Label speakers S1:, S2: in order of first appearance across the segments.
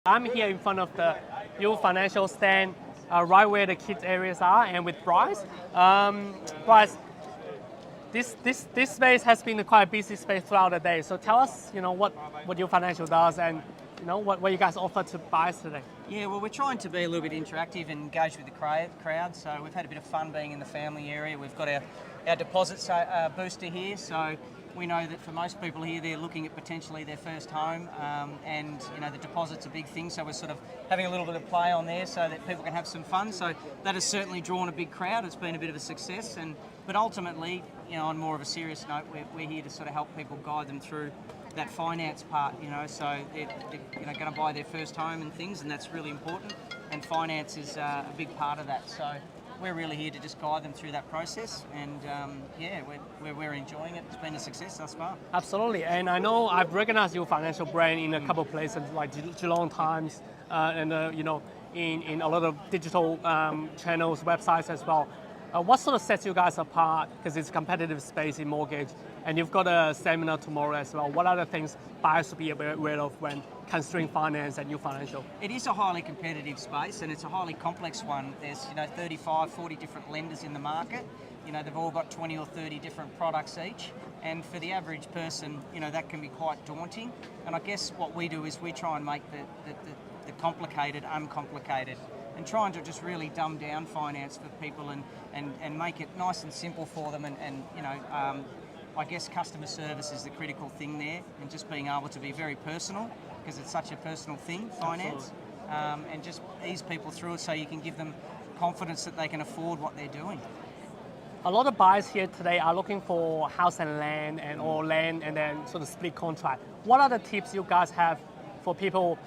S1: I'm here in front of the UFinancial stand, right where the kids areas are, and with Bryce. Bryce, this space has been quite a busy space throughout the day. So tell us, what UFinancial does, and what you guys offer to buyers today.
S2: Yeah, well, we're trying to be a little bit interactive and engage with the crowd. So we've had a bit of fun being in the family area. We've got our deposit booster here. So we know that for most people here, they're looking at potentially their first home, and the deposit's a big thing. So we're sort of having a little bit of play on there so that people can have some fun. So that has certainly drawn a big crowd. It's been a bit of a success, but ultimately, on more of a serious note, we're here to sort of help people, guide them through that finance part, so they're going to buy their first home and things, and that's really important, and finance is a big part of that. So we're really here to just guide them through that process, and we're enjoying it. It's been a success thus far.
S1: Absolutely, and I know I've recognized your financial brand in a couple of places like Geelong Times, and in a lot of digital channels, websites as well. What sort of sets you guys apart, because it's a competitive space in mortgage, and you've got a seminar tomorrow as well. What are the things buyers should be aware of when considering finance and UFinancial?
S2: It is a highly competitive space, and it's a highly complex one. There's 35, 40 different lenders in the market. They've all got 20 or 30 different products each, and for the average person, that can be quite daunting. And I guess what we do is we try and make the complicated uncomplicated, and trying to just really dumb down finance for people and make it nice and simple for them, and I guess customer service is the critical thing there, and just being able to be very personal, because it's such a personal thing, finance, and just ease people through it so you can give them confidence that they can afford what they're doing.
S1: A lot of buyers here today are looking for house and land, or land and then sort of split contract. What are the tips you guys have for people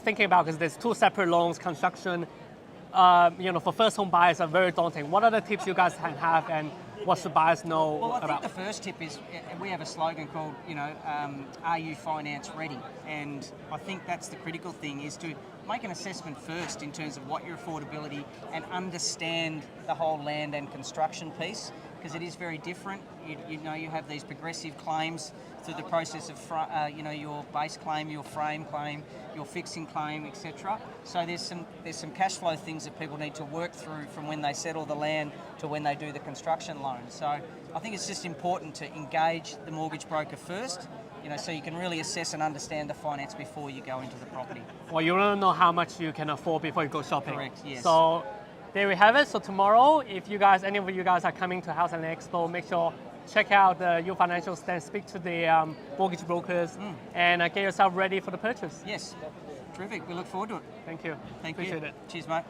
S1: thinking about, because there's two separate loans, construction, for first home buyers are very daunting. What are the tips you guys can have, and what should buyers know
S2: about? Well, I think the first tip is, we have a slogan called, are you finance ready? And I think that's the critical thing, is to make an assessment first in terms of what your affordability, and understand the whole land and construction piece, because it is very different. You have these progressive claims through the process of your base claim, your frame claim, your fixing claim, etc. So there's some cash flow things that people need to work through from when they settle the land to when they do the construction loan. So I think it's just important to engage the mortgage broker first, so you can really assess and understand the finance before you go into the property.
S1: Well, you don't know how much you can afford before you go shopping.
S2: Correct, yes.
S1: So there we have it. So tomorrow, if any of you guys are coming to House and Expo, make sure check out the UFinancial stand, speak to the mortgage brokers, and get yourself ready for the purchase.
S2: Yes, terrific. We look forward to it.
S1: Thank you.
S2: Thank
S1: Appreciate
S2: you.
S1: it.
S2: Cheers, mate.